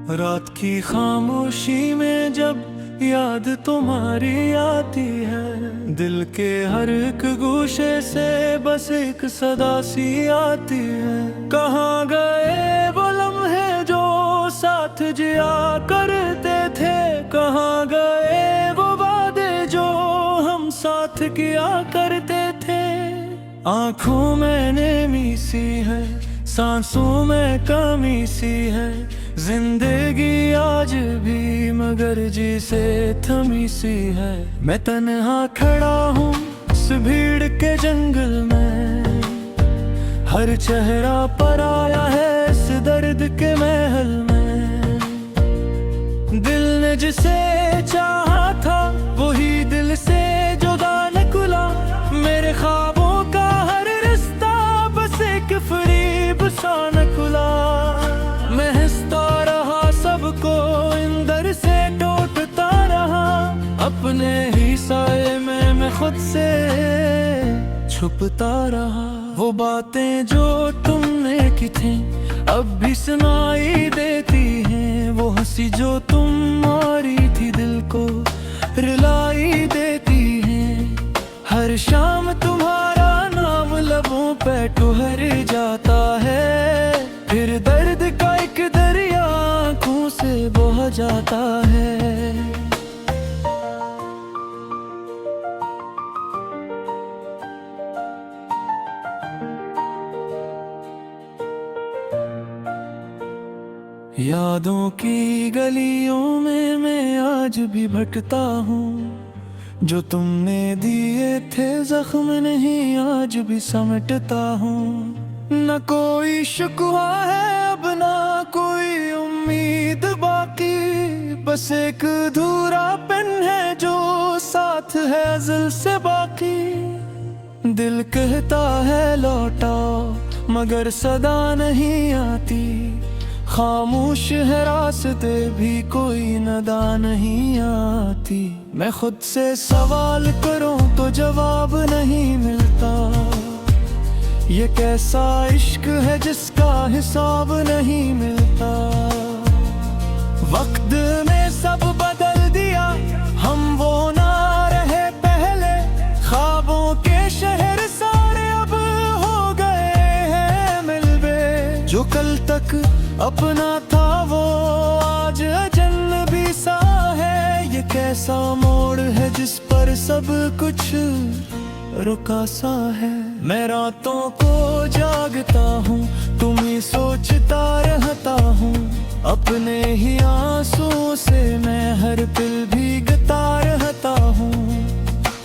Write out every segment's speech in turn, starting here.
रात की खामोशी में जब याद तुम्हारी आती है, दिल के हर एक गोशे से बस एक सदा सी आती है। कहाँ गए वो लम्हे जो साथ जिया करते थे, कहाँ गए वो वादे जो हम साथ किया करते थे। आँखों में नेमी सी है, सांसों में कमी सी है, जिंदगी आज भी मगर जी से थमी सी है। मैं तन्हा खड़ा हूँ इस भीड़ के जंगल में, हर चेहरा पर आया है इस दर्द के महल में। दिल ने जिसे चाहा था वही दिल से जुदा निकला, मेरे ख्वाबों का हर रिश्ता बस एक फरीब सा निकला। मैं हंसता रहा सबको अंदर से टूटता रहा, अपने ही साए में मैं खुद से छुपता रहा। वो बातें जो तुमने की थी अब भी सुनाई देती हैं, वो हंसी जो तुम मारी थी दिल को रुलाई देती हैं। हर शाम तुम्हारा नाम लबों पे ठुहर जाता है, फिर दर्द का एक दरिया आँखों से बह जाता है। यादों की गलियों में मैं आज भी भटकता हूँ, जो तुमने दिए थे जख्म नहीं आज भी समेटता हूँ। न कोई शिकवा है अब ना कोई उम्मीद बाकी, बस एक अधूरापन है जो साथ है अज़ल से बाकी। दिल कहता है लौटाओ मगर सदा नहीं आती, खामोश है रास्ते भी कोई नदा नहीं आती। मैं खुद से सवाल करूं तो जवाब नहीं मिलता, ये कैसा इश्क है जिसका हिसाब नहीं मिलता। वक्त ने सब बदल दिया, हम वो ना रहे पहले, ख्वाबों के शहर सारे अब हो गए हैं मिलबे। जो कल तक अपना था वो आज अजनबी सा है, ये कैसा मोड़ है जिस पर सब कुछ रुका सा है। मैं रातों को जागता हूँ तुम्हें सोचता रहता हूँ, अपने ही आंसुओं से मैं हर पल भीगता रहता हूँ।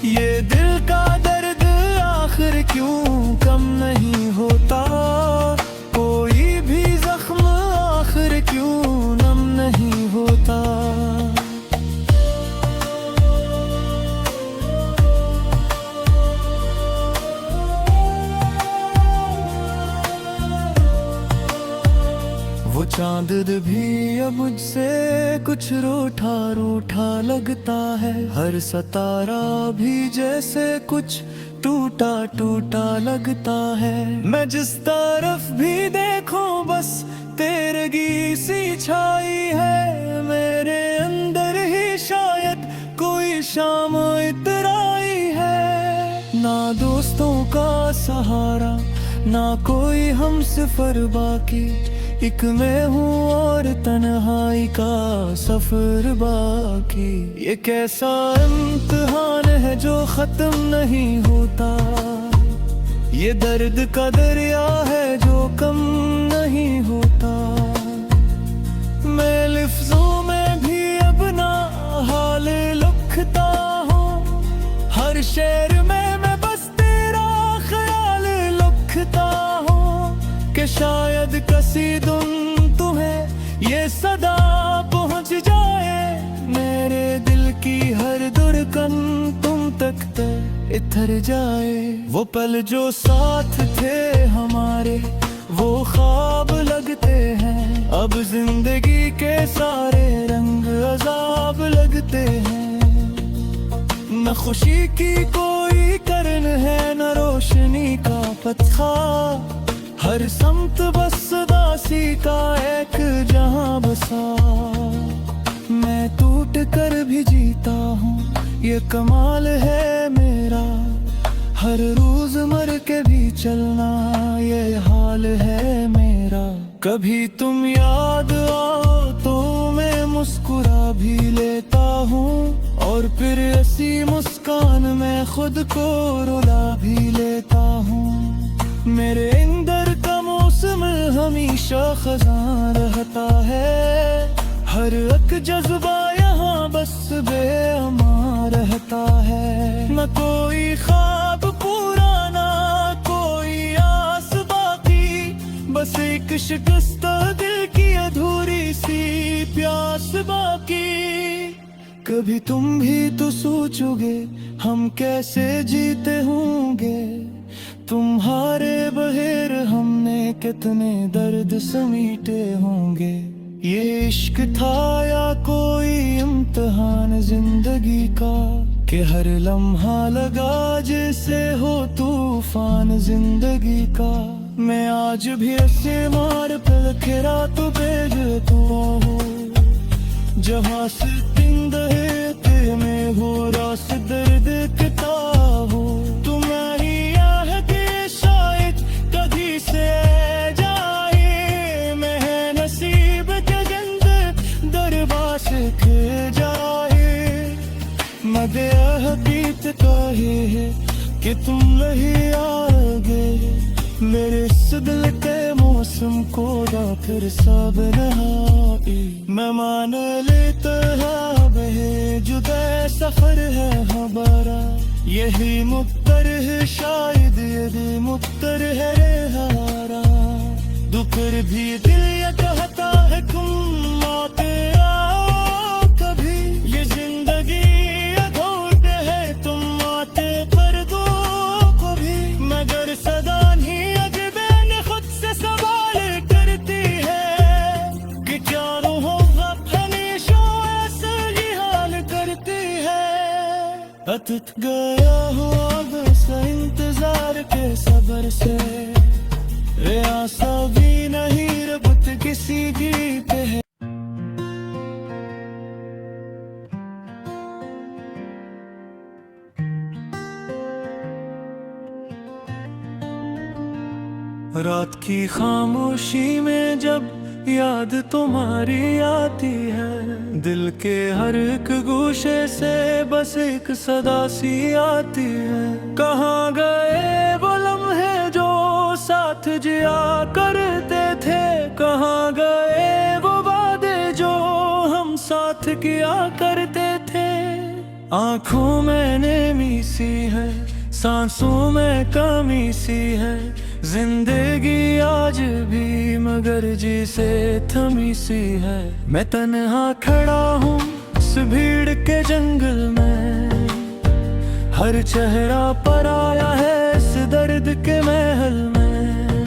ये दिल का दर्द आखिर क्यों कम नहीं होता, कोई भी जख्म आखिर क्यों नम नहीं होता। वो चांद भी अब मुझसे कुछ रूठा रूठा लगता है, हर सितारा भी जैसे कुछ टूटा टूटा लगता है। मैं जिस तरफ भी देखूं बस तेरगी सी छाई है, मेरे अंदर ही शायद कोई शाम इतराई है। ना दोस्तों का सहारा ना कोई हम सफर बाकी, एक मैं हूँ और तन्हाई का सफर बाकी। ये कैसा इम्तिहान है जो खत्म नहीं होता, ये दर्द का दरिया है जो कम नहीं होता। मैं लफ्जों में भी अपना हाल लिखता हूँ, हर शेर में मैं बस तेरा ख्याल लिखता हूँ। कि शायद कसीदुन तुम्हें ये सदा पहुँच जाए, मेरे दिल की हर धड़कन तुम तक इतर जाए। वो पल जो साथ थे हमारे वो ख्वाब लगते हैं, अब जिंदगी के सारे रंग अजाब लगते हैं। न खुशी की कोई करन है न रोशनी का पत्थर, हर समत बस सदा उदासी का एक जहां बसा। मैं टूट कर भी जीता हूँ, ये कमाल है मेरा। हर रोज मर के भी चलना, ये हाल है मेरा। कभी तुम याद आओ तो मैं मुस्कुरा भी लेता हूँ, और फिर ऐसी मुस्कान में खुद को रुला भी लेता हूँ। मेरे अंदर का मौसम हमेशा खज़ां रहता है। हर एक जज्बा यहाँ बस बेअमा रहता है। न कोई ख्वाब पूरा, ना कोई आस बाकी, बस एक शिकस्त दिल की अधूरी सी प्यास बाकी। कभी तुम भी तो सोचोगे हम कैसे जीते होंगे। तुम्हारे बगैर हमने कितने दर्द समीटे होंगे। ये इश्क था या कोई इम्तिहान जिंदगी का, कि हर लम्हा लगा जैसे हो तूफान जिंदगी का। मैं आज भी ऐसे मार पे खिरा तो भेजता हूँ, जहाँ से दिन दहे में हो रास दर्द किता हो। तुम्हारी आह के शायद कभी से जाए, मैं नसीब के जंद दरबार से खे जाए। मगे हकीकत कहे है कि तुम नहीं आओगे, मेरे इस दिल के मौसम को दा फिर सब नहाई। मैं मान लेता है जुदा सफर है हमारा, यही मुक्तर है शायद, यही मुक्तर है हारा। दोपहर भी दिल ये कहता है तुम आते आओ कभी। ये जिंदगी अधूर है तुम आते कर दो कभी। मगर सदा नहीं अजबे खुद से सवाल करती है कि क्या होगा हमेशा ऐसा ही हाल करती है। अतीत गया हुआ बस इंतजार के सबर से, आशा भी नहीं रबत किसी गीत है। रात की खामोशी में जब याद तुम्हारी आती है, दिल के हर एक गोशे से बस एक सदा सी आती है। कहाँ गए वो लम्हे जो साथ जिया करते थे, कहाँ गए वो वादे जो हम साथ किया करते थे। आँखों में नेमी सी है, सांसों में कमी सी है, जिंदगी आज भी मगर जी से थमी सी है। मैं तन्हा खड़ा हूँ इस भीड़ के जंगल में, हर चेहरा पर आया है इस दर्द के महल में।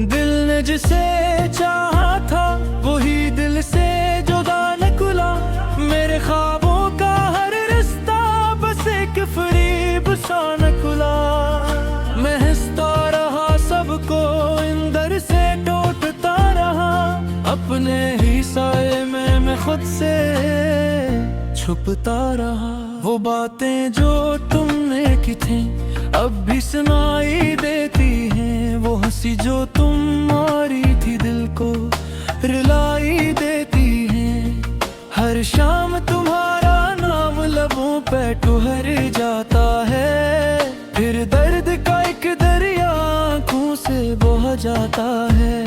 दिल ने जिसे चाहा था वही दिल से जुदा निकला। मेरे ख्वाबों का हर रिश्ता बस एक फरीब सा निकला। मैं हंसता रहा सबको अंदर से टूटता रहा, अपने ही साए में मैं खुद से छुपता रहा। वो बातें जो तुमने की थी अब भी सुनाई देती हैं, वो हंसी जो तुम मारी थी दिल को रुलाई देती हैं। हर शाम तुम्हारा नाम लबों पे ठुहर जाता है, फिर दर्द का एक दरिया आँखों से बह जाता है।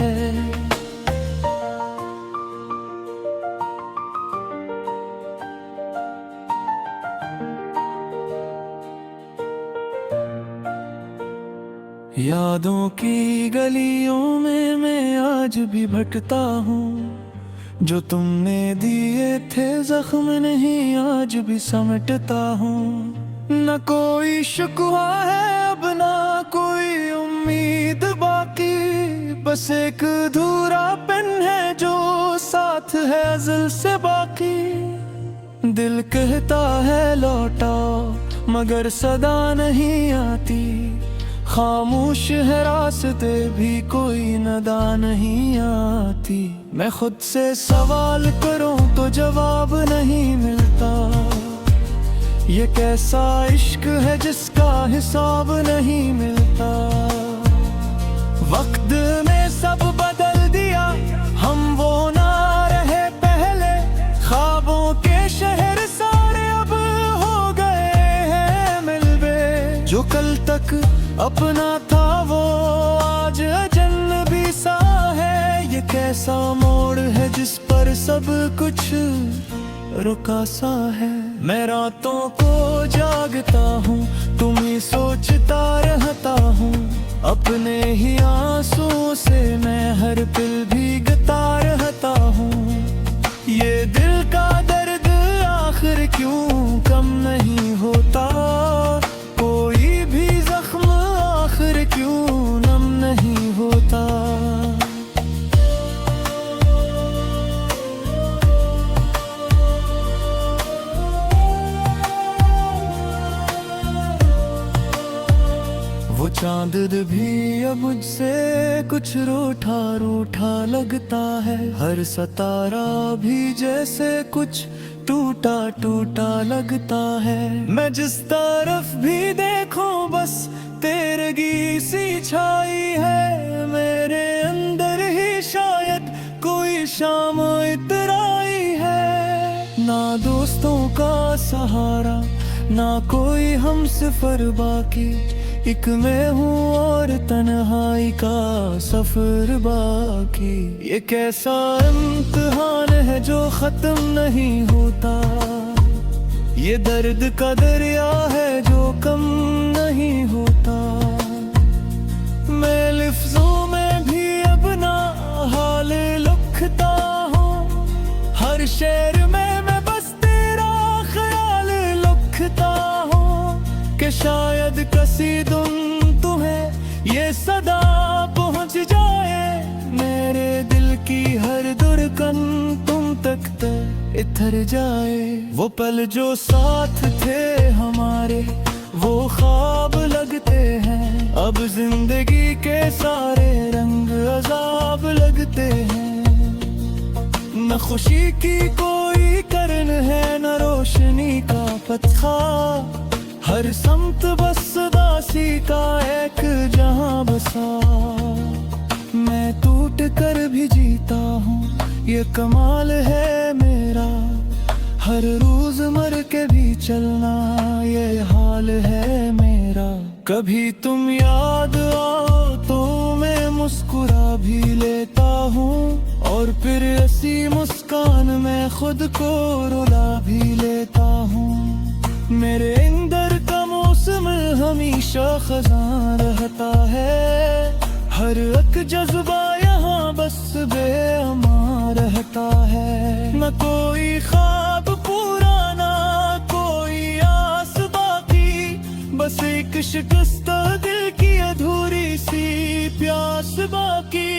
यादों की गलियों में मैं आज भी भटकता हूँ, जो तुमने दिए थे जख्म नहीं आज भी समेटता हूँ। न कोई शिकवा है अब ना कोई उम्मीद बाकी, बस एक अधूरापन है जो साथ है अज़ल से बाकी। दिल कहता है लौटाओ मगर सदा नहीं आती, खामोश है रास्ते भी कोई नदा नहीं आती। मैं खुद से सवाल करूं तो जवाब नहीं मिलता। ये कैसा इश्क है जिसका हिसाब नहीं मिलता। वक्त ने सब बदल दिया, हम वो ना रहे पहले। ख्वाबों के शहर सारे अब हो गए हैं मिलवे। जो कल तक अपना था वो आज अजनबी सा है। ये कैसा मोड़ है जिस पर सब कुछ रुका सा है। मैं रातों को जागता हूँ, तुम्हें सोचता रहता हूँ। अपने ही आंसुओं से मैं हर पल भीगता रहता हूँ। ये दिल का दर्द आखिर क्यों कम नहीं होता। कोई भी जख्म आखिर क्यों नम नहीं होता। वो चांद भी अब मुझसे कुछ रूठा रूठा लगता है। हर सितारा भी जैसे कुछ टूटा टूटा लगता है। मैं जिस तरफ भी देखूं बस तेरगी सी छाई है। मेरे अंदर ही शायद कोई शाम इतराई है। ना दोस्तों का सहारा, ना कोई हम सफर बाकी। एक मैं हूँ और तन्हाई का सफर बाकी। ये कैसा इम्तिहान है जो खत्म नहीं होता। ये दर्द का दरिया है जो कम नहीं होता। मैं लफ्जों में भी अपना हाल लिखता हूँ। हर शेर में मैं बस तेरा ख्याल लिखता हूँ। कि शायद कसीदुन तुम्हें ये सदा पहुँच जाए। मेरे दिल की हर धड़कन तुम तक इतर जाए। वो पल जो साथ थे हमारे वो ख्वाब लगते हैं। अब जिंदगी के सारे रंग अजाब लगते हैं। न खुशी की कोई करन है न रोशनी का पत्थर। हर समत बस दासी का एक जहां बसा। मैं टूट कर भी जीता हूँ, ये कमाल है मेरा। हर रोज मर के भी चलना ये हाल है मेरा। कभी तुम याद आओ तो मैं मुस्कुरा भी लेता हूँ। और फिर ऐसी मुस्कान में खुद को रुला भी लेता हूँ। मेरे अंदर का मौसम हमेशा खज़ां रहता है। हर एक जज्बा यहाँ बस बेअमा रहता है। न कोई ख्वाब पूरा ना कोई आस बाकी। बस एक शिकस्त दिल की अधूरी सी प्यास बाकी।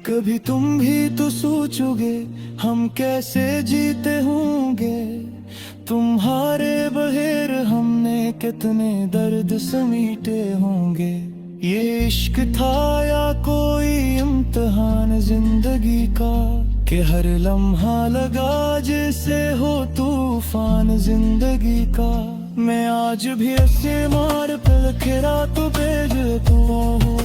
कभी तुम भी तो सोचोगे हम कैसे जीते होंगे। तुम्हारे बगैर हमने कितने दर्द समीटे होंगे। ये इश्क था या कोई इम्तिहान जिंदगी का। कि हर लम्हा लगा जैसे हो तूफान जिंदगी का। मैं आज भी ऐसे मार पे खिरा तो भेजता हूँ।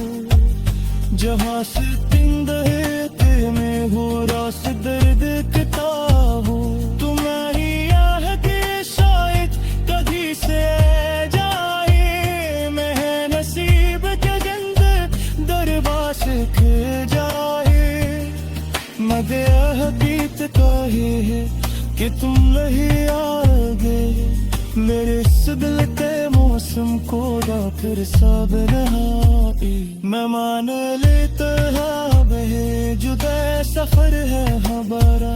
जहाँ से तिंद है ते में हो रास दर्द किता हो। तुम्हारी आह के शायद कभी से जाए। मैं नसीब के गंद दरबार से खे जाए। मगे हकीकत काहे है कि तुम नहीं आओगे। मेरे इस दिल के मौसम को दा फिर सब रहाई। मैं मान लेता है जुदा सफर है हमारा।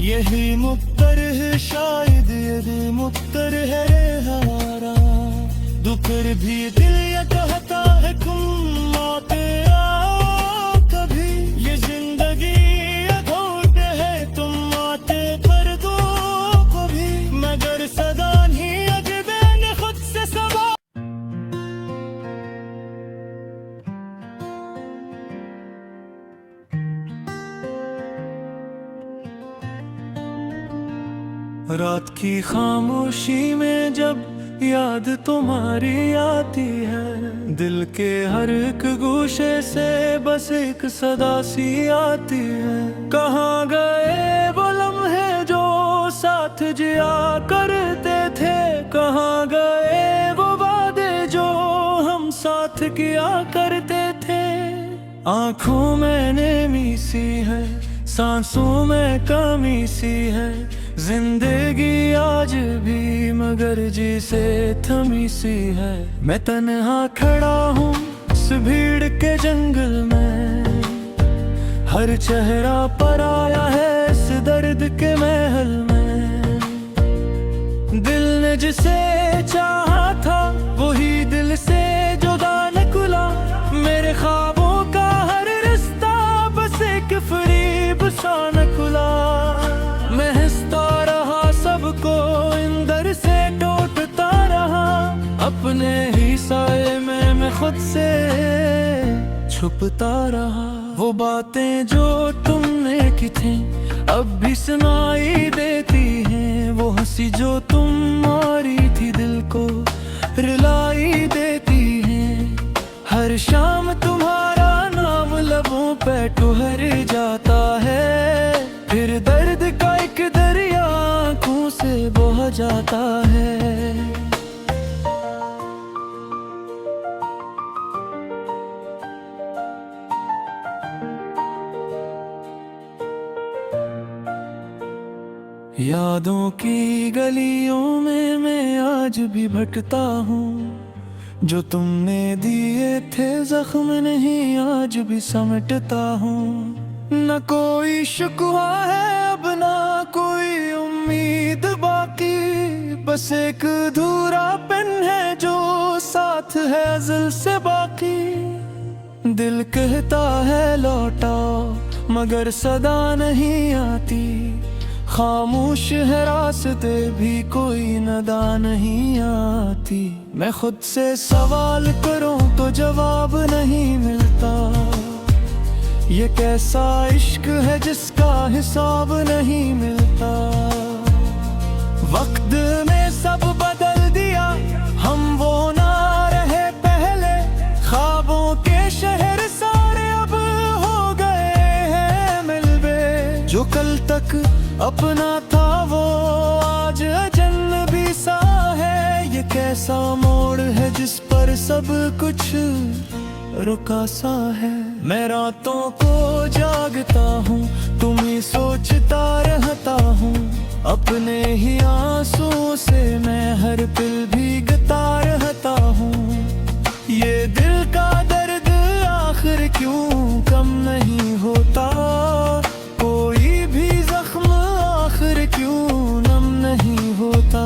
यही मुक्तर है शायद यही मुक्तर है हमारा। दोपहर भी दिल ये कहता है तुम आते आओ कभी। ये जिंदगी अधूर है तुम आते कर दो कभी। मगर सदा नहीं अजबे ने खुद से सवाल। की खामोशी में जब याद तुम्हारी आती है, दिल के हर एक गोशे से बस एक सदा सी आती है। कहाँ गए वो लम्हे जो साथ जिया करते थे, कहाँ गए वो वादे जो हम साथ किया करते थे। आँखों में नेमी सी है, सांसों में कमी सी है, जिंदगी आज भी मगर जी से थमी सी है। मैं तन्हा खड़ा हूँ इस भीड़ के जंगल में, हर चेहरा पर आया है इस दर्द के महल में। दिल ने जिसे चाहा था वही दिल से जुदा निकला, मेरे ख्वाबों का हर रिश्ता बस एक फरीब सा न खुला। मैं हंसता रहा सबको अंदर से टूटता रहा, अपने ही साए में मैं खुद से छुपता रहा। वो बातें जो तुमने की थी अब भी सुनाई देती हैं, वो हंसी जो तुम मारी थी दिल को रुलाई देती हैं। हर शाम तुम्हारा नाम लबों पे ठुहर जाता है, फिर दर्द का एक दरिया आँखों से बह जाता है। यादों की गलियों में मैं आज भी भटकता हूँ, जो तुमने दिए थे जख्म नहीं आज भी समेटता हूँ। न कोई शिकवा है अब ना कोई उम्मीद बाकी, बस एक अधूरापन है जो साथ है अज़ल से बाकी। दिल कहता है लौटाओ मगर सदा नहीं आती, खामोश है रास्ते भी कोई नदा नहीं आती। मैं खुद से सवाल करूं तो जवाब नहीं मिलता, ये कैसा इश्क है जिसका हिसाब नहीं मिलता। वक्त ने सब बदल दिया, हम वो ना रहे पहले, ख्वाबों के शहर सारे अब हो गए हैं मिलबे। जो कल तक अपना था वो आज अजनबी सा है, ये कैसा मोड़ है जिस पर सब कुछ रुका सा है। मैं रातों को जागता हूँ तुम्हें सोचता रहता हूँ, अपने ही आंसुओं से मैं हर पल भीगता रहता हूँ। ये दिल का दर्द आखिर क्यों कम नहीं होता, कोई भी जख्म आखिर क्यों नम नहीं होता।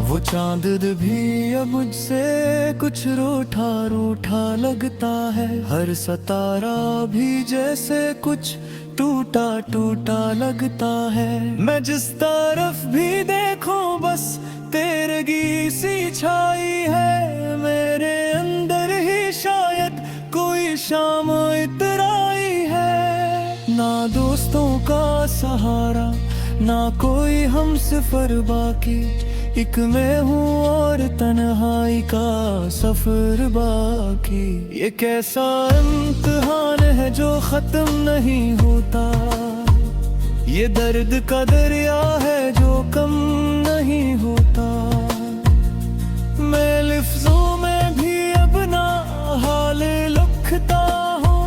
वो चांद भी अब मुझसे कुछ रूठा रूठा लगता है, हर सितारा भी जैसे कुछ टूटा टूटा लगता है। मैं जिस तरफ भी देखूं बस तेरगी सी छाई है, मेरे अंदर ही शायद कोई शाम इतराई है। ना दोस्तों का सहारा ना कोई हम सफर बाकी, एक मैं हूँ और तन्हाई का सफर बाकी। ये कैसा इम्तिहान है जो खत्म नहीं होता, ये दर्द का दरिया है जो कम नहीं होता। मैं लिफ्ज़ों में भी अपना हाल लिखता हूँ,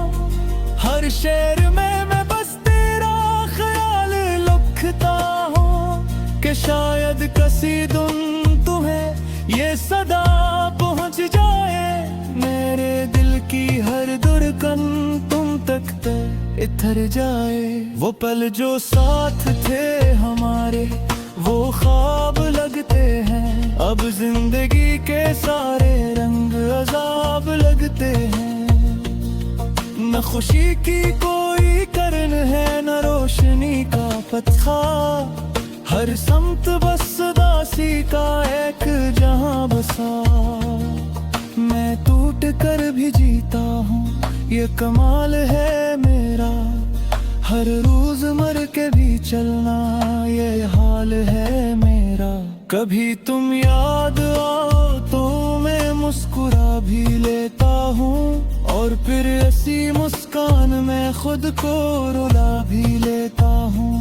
हर शेर में मैं बस तेरा ख्याल लिखता हूँ। कि शायद कसीदुन तुम्हें ये सदा पहुँच जाए, मेरे दिल की हर धड़कन तुम तक इतर जाए। वो पल जो साथ थे हमारे वो ख्वाब लगते हैं, अब जिंदगी के सारे रंग अजाब लगते हैं। न खुशी की कोई करन है न रोशनी का पत्थर, हर समत बस सदा उदासी का एक जहां बसा। मैं टूट कर भी जीता हूँ, ये कमाल है मेरा। हर रोज मर के भी चलना, ये हाल है मेरा। कभी तुम याद आओ तो मैं मुस्कुरा भी लेता हूँ, और फिर ऐसी मुस्कान में खुद को रुला भी लेता हूँ।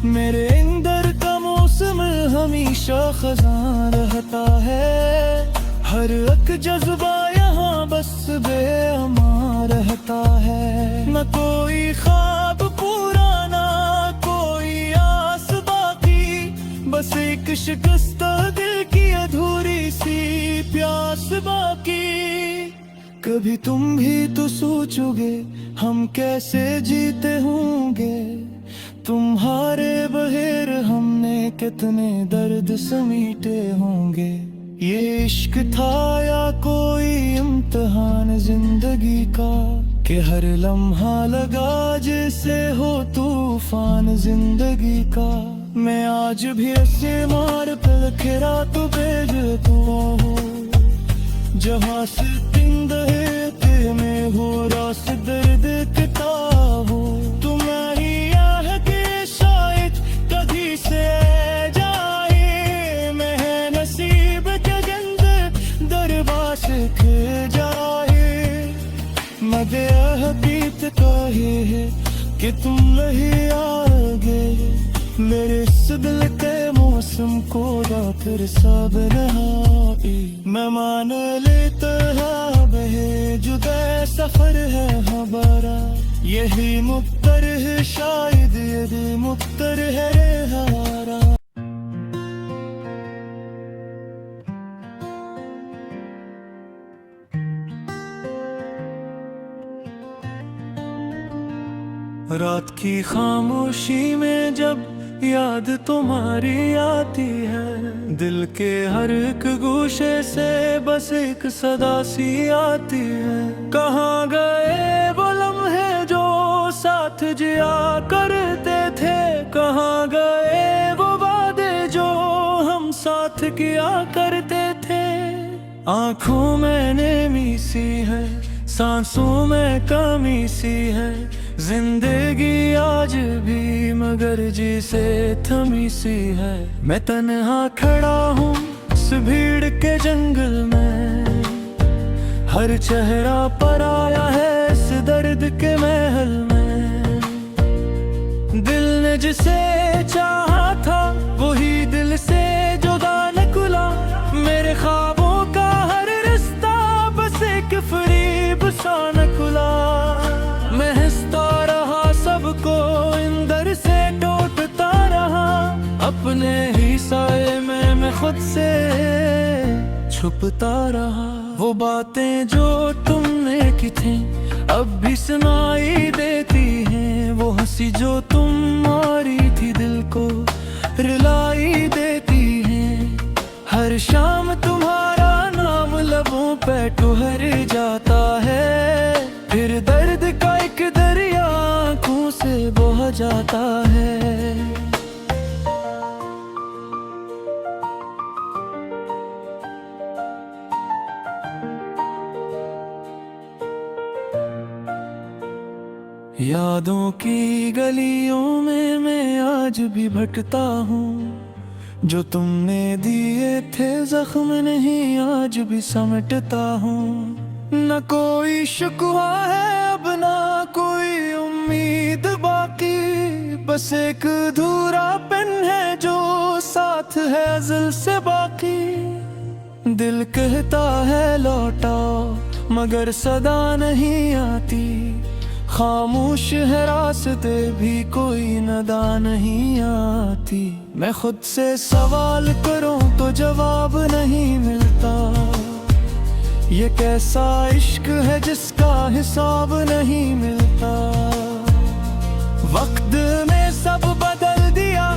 मेरे अंदर का मौसम हमेशा खज़ां रहता है। हर एक जज्बा यहाँ बस बेअमा रहता है। न कोई ख्वाब पूरा, ना कोई आस बाकी, बस एक शिकस्त दिल की अधूरी सी प्यास बाकी। कभी तुम भी तो सोचोगे हम कैसे जीते होंगे। तुम्हारे बगैर हमने कितने दर्द समीटे होंगे। ये इश्क था या कोई इम्तिहान जिंदगी का, कि हर लम्हा लगा जैसे हो तूफान जिंदगी का। मैं आज भी ऐसे मार पे खिरा तो भेजता हूँ, जहाँ से दिन दहे में हो रास दर्द किता हो। तुम्हारी आह के शायद कभी से जाए, मैं नसीब के गंद दरबार से खे जाए। मगे हकीकत कहे है कि तुम नहीं आओगे, मेरे इस दिल के मौसम को फिर सब रहाई। मैं मान लेता है बहे जुदा सफर है हमारा, यही मुक्तर है शायद, यही मुक्तर है हमारा। रात की खामोशी में जब याद तुम्हारी आती है, दिल के हर एक गोशे से बस एक सदा सी आती है। कहाँ गए वो लम्हे जो साथ जिया करते थे, कहाँ गए वो वादे जो हम साथ किया करते थे। आँखों में नेमी सी है, सांसों में कमी सी है, जिंदगी आज भी मगर जी से थमी सी है। मैं तन्हा खड़ा हूँ इस भीड़ के जंगल में, हर चेहरा पर आया है इस दर्द के महल में। दिल ने जिसे चाहा था वही दिल से जुदा निकला, मेरे ख्वाबों का हर रिश्ता बस एक फरीब सा निकला। मैं हंसता रहा सबको अंदर से टूटता रहा, अपने ही साए में मैं खुद से छुपता रहा। वो बातें जो तुमने की थी अब भी सुनाई देती हैं, वो हंसी जो तुम मारी थी दिल को रुलाई देती हैं। हर शाम तुम्हारा नाम लबों पे ठुहर जाता है, फिर दर्द का एक दरिया आँखों से बह जाता है। यादों की गलियों में मैं आज भी भटकता हूँ, जो तुमने दिए थे जख्म नहीं आज भी समेटता हूँ। न कोई शिकवा है अब ना कोई उम्मीद बाकी, बस एक अधूरा पेन है जो साथ है अज़ल से बाकी। दिल कहता है लौटाओ मगर सदा नहीं आती, खामोश है रास्ते भी कोई नदा नहीं आती। मैं खुद से सवाल करूं तो जवाब नहीं मिलता, ये कैसा इश्क है जिसका हिसाब नहीं मिलता। वक्त ने सब बदल दिया,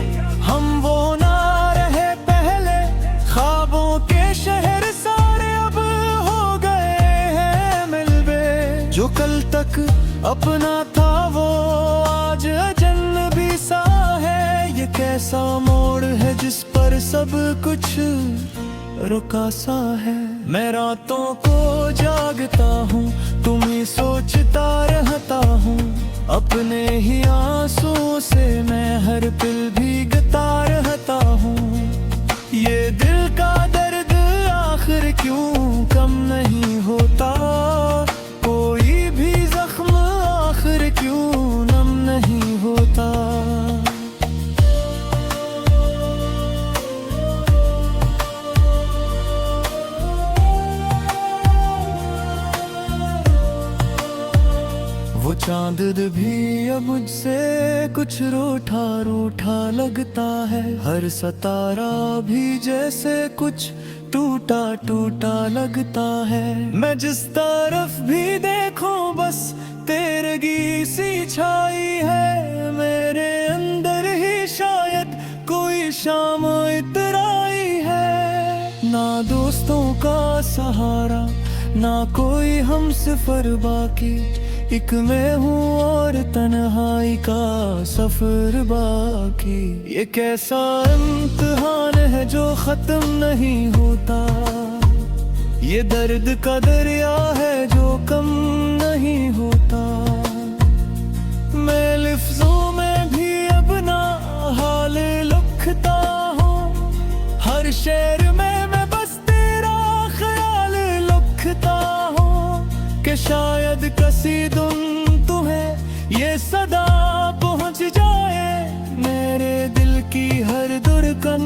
हम वो ना रहे पहले, ख्वाबों के शहर सारे अब हो गए हैं मिलबे। जो कल तक अपना था वो आज अजनबी सा है, ये कैसे ऐसा मोड़ है जिस पर सब कुछ रुका सा है। मैं रातों को जागता हूँ, तुम्हें सोचता रहता हूँ, अपने ही आंसुओं से मैं हर पल भीगता रहता हूँ। ये दिल का दर्द आखिर क्यों कम नहीं होता, कोई भी जख्म आखिर क्यों नम नहीं होता। वो चांद भी अब मुझसे कुछ रूठा रूठा लगता है, हर सितारा भी जैसे कुछ टूटा टूटा लगता है। मैं जिस तरफ भी देखूं बस तेरगी सी छाई है, मेरे अंदर ही शायद कोई शाम इतराई है। ना दोस्तों का सहारा, ना कोई हम सफर बाकी, एक मैं हूँ और तन्हाई का सफर बाकी। ये कैसा इम्तिहान है जो खत्म नहीं होता, ये दर्द का दरिया है जो कम नहीं होता। मैं लफ्जों में भी अपना हाल लिखता हूँ, हर शेर में मैं बस तेरा ख्याल लिखता हूँ, कि शायद कसीदुन तुम्हें ये सदा पहुँच जाए, मेरे दिल की हर धड़कन